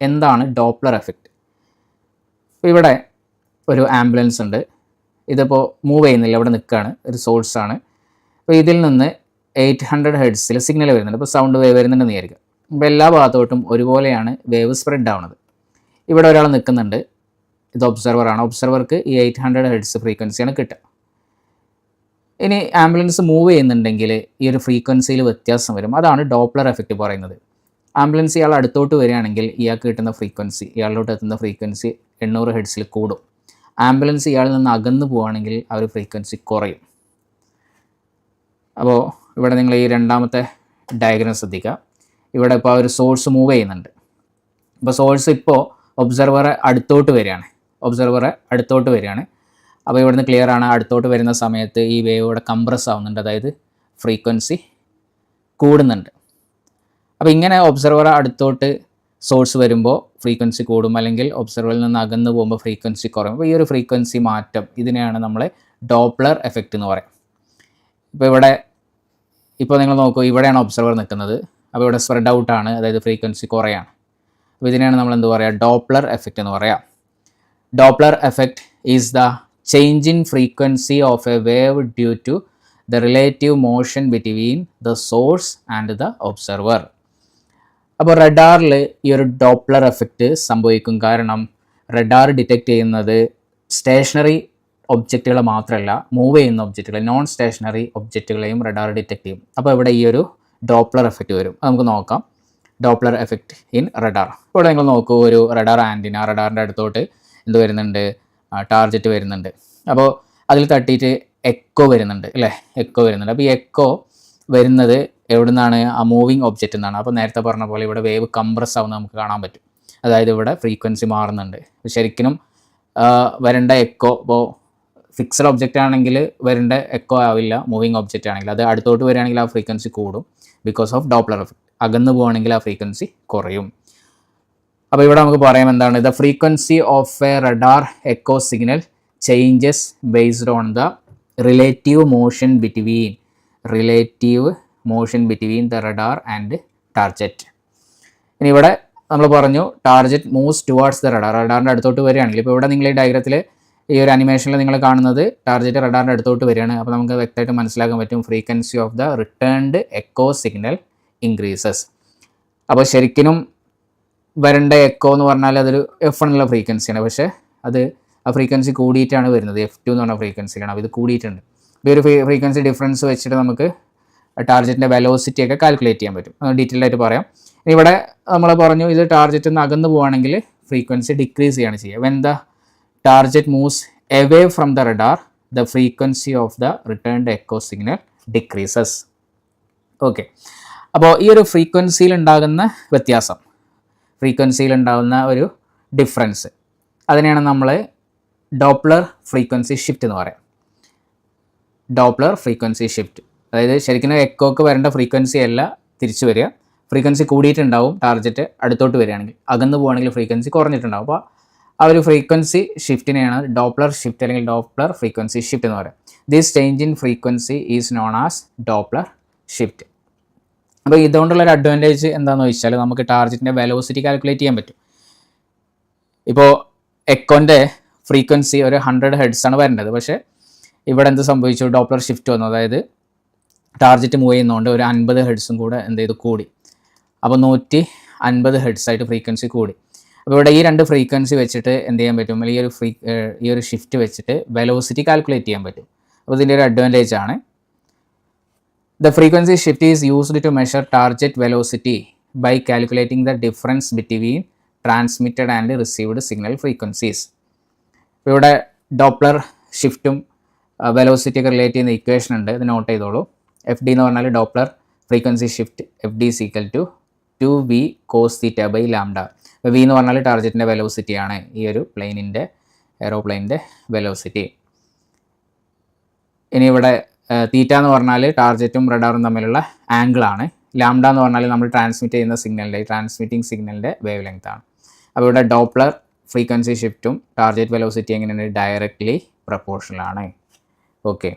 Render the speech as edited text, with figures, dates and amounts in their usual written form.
എന്താണ് Doppler effect? അപ്പോൾ ഇവിടെ ഒരു ആംബുലൻസ് ഉണ്ട്. ഇതിപ്പോൾ മൂവ് ചെയ്യുന്നില്ല, ഇവിടെ നിൽക്കുകയാണ്, ഒരു സോഴ്സാണ്. അപ്പോൾ ഇതിൽ നിന്ന് 800 ഹെർട്സിൽ സിഗ്നൽ വരുന്നുണ്ട്. ഇപ്പോൾ സൗണ്ട് വേവ് വരുന്നുണ്ടെന്ന് വിചാരിക്കുക. അപ്പോൾ എല്ലാ ഭാഗത്തോട്ടും ഒരുപോലെയാണ് വേവ് സ്പ്രെഡ് ആവുന്നത്. ഇവിടെ ഒരാൾ നിൽക്കുന്നുണ്ട്, ഇത് ഒബ്സർവറാണ്. ഒബ്സർവർക്ക് ഈ 800 ഹെർട്സ് ഫ്രീക്വൻസിയാണ് കിട്ടുക. ഇനി ആംബുലൻസ് മൂവ് ചെയ്യുന്നുണ്ടെങ്കിൽ ഈ ഒരു ഫ്രീക്വൻസിയിൽ വ്യത്യാസം വരും. അതാണ് ഡോപ്ലർ എഫക്റ്റ് പറയുന്നത്. ആംബുലൻസ് ഇയാൾ അടുത്തോട്ട് വരികയാണെങ്കിൽ ഇയാൾക്ക് കിട്ടുന്ന ഫ്രീക്വൻസി, ഇയാളിലോട്ട് എത്തുന്ന ഫ്രീക്വൻസി 800 ഹെർട്സിൽ കൂടും. ആംബുലൻസ് ഇയാളിൽ നിന്ന് അകന്നു പോവുകയാണെങ്കിൽ ആ ഒരു ഫ്രീക്വൻസി കുറയും. അപ്പോൾ ഇവിടെ നിങ്ങൾ ഈ രണ്ടാമത്തെ ഡയഗ്രം ശ്രദ്ധിക്കുക. ഇവിടെ ഇപ്പോൾ ഒരു സോഴ്സ് മൂവ് ചെയ്യുന്നുണ്ട്. അപ്പോൾ സോഴ്സ് ഇപ്പോൾ ഒബ്സർവറെ അടുത്തോട്ട് വരികയാണ്. അപ്പോൾ ഇവിടുന്ന് ക്ലിയർ ആണ്. അടുത്തോട്ട് വരുന്ന സമയത്ത് ഈ വേവ് ഇവിടെ കംപ്രസ് ആവുന്നുണ്ട്, അതായത് ഫ്രീക്വൻസി കൂടുന്നുണ്ട്. അപ്പോൾ ഇങ്ങനെ ഒബ്സർവറെ അടുത്തോട്ട് സോഴ്സ് വരുമ്പോൾ ഫ്രീക്വൻസി കൂടും, അല്ലെങ്കിൽ ഒബ്സർവറിൽ നിന്ന് അകന്നു പോകുമ്പോൾ ഫ്രീക്വൻസി കുറയും. അപ്പോൾ ഈ ഒരു ഫ്രീക്വൻസി മാറ്റം, ഇതിനെയാണ് നമ്മൾ ഡോപ്ലർ എഫക്റ്റ് എന്ന് പറയും. ഇപ്പോൾ നിങ്ങൾ നോക്കൂ, ഇവിടെയാണ് ഒബ്സർവർ നിൽക്കുന്നത്. അപ്പോൾ ഇവിടെ സ്പ്രെഡ് ഔട്ടാണ്, അതായത് ഫ്രീക്വൻസി കുറയാണ്. അപ്പോൾ ഇതിനെയാണ് നമ്മൾ എന്ത് പറയുക? ഡോപ്ലർ എഫക്റ്റ് എന്ന് പറയാം. Doppler effect is the change in frequency of a wave due to the relative motion between the source and the observer. അപ്പോൾ റഡാറിൽ ഈ ഒരു ഡോപ്ലർ എഫക്റ്റ് സംഭവിക്കും. കാരണം റഡാർ ഡിറ്റക്റ്റ് ചെയ്യുന്നത് സ്റ്റേഷനറി ഒബ്ജക്റ്റുകളെ മാത്രമല്ല, മൂവ് ചെയ്യുന്ന ഒബ്ജക്റ്റുകൾ, നോൺ സ്റ്റേഷനറി ഒബ്ജക്റ്റുകളെയും റഡാർ ഡിറ്റക്റ്റ് ചെയ്യും. അപ്പോൾ ഇവിടെ ഈ ഒരു ഡോപ്ലർ എഫക്റ്റ് വരും. അത് നമുക്ക് നോക്കാം. Doppler effect in radar. ഇവിടെ നിങ്ങൾ നോക്കൂ, ഒരു റഡാർ ആൻറ്റിന, റഡാറിൻ്റെ അടുത്തോട്ട് എന്ത് വരുന്നുണ്ട്? ടാർജറ്റ് വരുന്നുണ്ട്. അപ്പോൾ അതിൽ തട്ടിയിട്ട് എക്കോ വരുന്നുണ്ട് അല്ലേ? എക്കോ വരുന്നുണ്ട്. അപ്പോൾ ഈ എക്കോ വരുന്നത് എവിടെ നിന്നാണ്? ആ മൂവിങ് ഒബ്ജക്റ്റ് നിന്നാണ്. അപ്പോൾ നേരത്തെ പറഞ്ഞ പോലെ ഇവിടെ വേവ് കംപ്രസ് ആവുന്നത് നമുക്ക് കാണാൻ പറ്റും. അതായത് ഇവിടെ ഫ്രീക്വൻസി മാറുന്നുണ്ട്. ശരിക്കും വരേണ്ട എക്കോ, ഇപ്പോൾ ഫിക്സഡ് ഒബ്ജക്റ്റ് ആണെങ്കിൽ വരേണ്ട എക്കോ ആവില്ല, മൂവിങ് ഒബ്ജക്റ്റ് ആണെങ്കിൽ. അത് അടുത്തോട്ട് വരികയാണെങ്കിൽ ആ ഫ്രീക്വൻസി കൂടും, ബിക്കോസ് ഓഫ് ഡോപ്ലർ എഫക്റ്റ്. അകന്നു പോവുകയാണെങ്കിൽ ആ ഫ്രീക്വൻസി കുറയും. അപ്പോൾ ഇവിടെ നമുക്ക് പറയാം എന്താണ്? The frequency of a radar echo signal changes based on the relative motion between the radar and target. ഇനി ഇവിടെ നമ്മൾ പറഞ്ഞു target moves towards the radar. റഡാറിൻ്റെ അടുത്തോട്ട് വരികയാണെങ്കിൽ, ഇപ്പോൾ ഇവിടെ നിങ്ങൾ ഈ ഡയഗ്രത്തിൽ, ഈ ഒരു അനിമേഷനിൽ നിങ്ങൾ കാണുന്നത് ടാർജറ്റ് റഡാറിൻ്റെ അടുത്തോട്ട് വരികയാണ്. അപ്പോൾ നമുക്ക് വ്യക്തമായിട്ട് മനസ്സിലാക്കാൻ പറ്റും frequency of the returned echo signal increases. അപ്പോൾ ശരിക്കും വരേണ്ട എക്കോ എന്ന് പറഞ്ഞാൽ അതൊരു F1 എന്നുള്ള ഫ്രീക്വൻസിയാണ്. പക്ഷേ അത് ആ ഫ്രീക്വൻസി കൂടിയിട്ടാണ് വരുന്നത്. F2 എന്ന് പറഞ്ഞ ഫ്രീക്വൻസിയിലാണ്. അപ്പോൾ ഇത് കൂടിയിട്ടുണ്ട്. ഈ ഒരു ഫ്രീക്വൻസി ഡിഫറൻസ് വെച്ചിട്ട് നമുക്ക് ടാർജറ്റിൻ്റെ വെലോസിറ്റി ഒക്കെ കാൽക്കുലേറ്റ് ചെയ്യാൻ പറ്റും. അത് ഡീറ്റെയിൽ ആയിട്ട് പറയാം. ഇവിടെ നമ്മൾ പറഞ്ഞു, ഇത് ടാർജറ്റിൽ നിന്ന് അകന്നു പോവുകയാണെങ്കിൽ ഫ്രീക്വൻസി ഡിക്രീസ് ചെയ്യാണ് ചെയ്യുക. When the target moves away from the radar, the frequency of the returned echo signal decreases. Okay. അപ്പോൾ ഈ ഒരു ഫ്രീക്വൻസിയിൽ ഉണ്ടാകുന്ന വ്യത്യാസം, ഫ്രീക്വൻസിയിൽ ഉണ്ടാകുന്ന ഒരു ഡിഫറൻസ്, അതിനെയാണ് നമ്മൾ ഡോപ്ലർ ഫ്രീക്വൻസി ഷിഫ്റ്റ് എന്ന് പറയാം. ഡോപ്ലർ ഫ്രീക്വൻസി ഷിഫ്റ്റ്, അതായത് ശരിക്കും എക്കോക്ക് വരേണ്ട ഫ്രീക്വൻസി അല്ല തിരിച്ചു വരിക. ഫ്രീക്വൻസി കൂടിയിട്ടുണ്ടാവും ടാർജറ്റ് അടുത്തോട്ട് വരികയാണെങ്കിൽ, അകന്നു പോവുകയാണെങ്കിൽ ഫ്രീക്വൻസി കുറഞ്ഞിട്ടുണ്ടാവും. അപ്പോൾ ആ ഒരു ഫ്രീക്വൻസി ഷിഫ്റ്റിനെയാണ് ഡോപ്ലർ ഷിഫ്റ്റ് അല്ലെങ്കിൽ ഡോപ്ലർ ഫ്രീക്വൻസി ഷിഫ്റ്റ് എന്ന് പറയുക. This change in frequency is known as Doppler shift. അപ്പോൾ ഇതുകൊണ്ടുള്ളൊരു അഡ്വാൻറ്റേജ് എന്താണെന്ന് ചോദിച്ചാൽ നമുക്ക് ടാർജറ്റിൻ്റെ വെലോസിറ്റി കാൽക്കുലേറ്റ് ചെയ്യാൻ പറ്റും. ഇപ്പോൾ എക്കോൻ്റെ ഫ്രീക്വൻസി ഒരു 100 ഹെർട്സ് ആണ് വരേണ്ടത്. പക്ഷേ ഇവിടെ എന്ത് സംഭവിച്ചു? ഡോപ്ലർ ഷിഫ്റ്റ് വന്നു. അതായത് ടാർജറ്റ് മൂവ് ചെയ്യുന്നതുകൊണ്ട് ഒരു 50 ഹെർട്സും കൂടെ എന്ത് ചെയ്തു? കൂടി. അപ്പോൾ 150 ഹെർട്സ് ആയിട്ട് ഫ്രീക്വൻസി കൂടി. അപ്പോൾ ഇവിടെ ഈ രണ്ട് ഫ്രീക്വൻസി വെച്ചിട്ട് എന്ത് ചെയ്യാൻ പറ്റും? അല്ലെങ്കിൽ ഈ ഒരു ഷിഫ്റ്റ് വെച്ചിട്ട് വെലോസിറ്റി കാൽക്കുലേറ്റ് ചെയ്യാൻ പറ്റും. അപ്പോൾ ഇതിൻ്റെ ഒരു അഡ്വാൻറ്റേജ് ആണ്. The frequency shift is used to measure target velocity by calculating the difference between transmitted and received signal frequencies. ഇപ്പോൾ ഇവിടെ ഡോപ്ലർ ഷിഫ്റ്റും വെലോസിറ്റി ഒക്കെ റിലേറ്റ് ചെയ്യുന്ന ഇക്വേഷൻ ഉണ്ട്, ഇത് നോട്ട് ചെയ്തോളൂ. FD എന്ന് പറഞ്ഞാൽ Doppler frequency shift, FD is equal to 2V cos theta by lambda. ഇപ്പോൾ V എന്ന് പറഞ്ഞാൽ ടാർജറ്റിൻ്റെ വെലോസിറ്റിയാണ്, ഈ ഒരു എയറോപ്ലെയിനിൻ്റെ വെലോസിറ്റി. ഇനി ഇവിടെ തീറ്റ എന്ന് പറഞ്ഞാൽ ടാർജറ്റും റഡാറും തമ്മിലുള്ള ആംഗിളാണ്. ലാംഡ എന്ന് പറഞ്ഞാൽ നമ്മൾ ട്രാൻസ്മിറ്റിംഗ് സിഗ്നലിൻ്റെ വേവ് ലെങ്ത് ആണ്. അപ്പോൾ ഇവിടെ ഡോപ്ലർ ഫ്രീക്വൻസി ഷിഫ്റ്റും ടാർജറ്റ് വെലോസിറ്റി എങ്ങനെയാണ്? ഡയറക്റ്റ്ലി പ്രപ്പോർഷണൽ ആണ്. ഓക്കെ.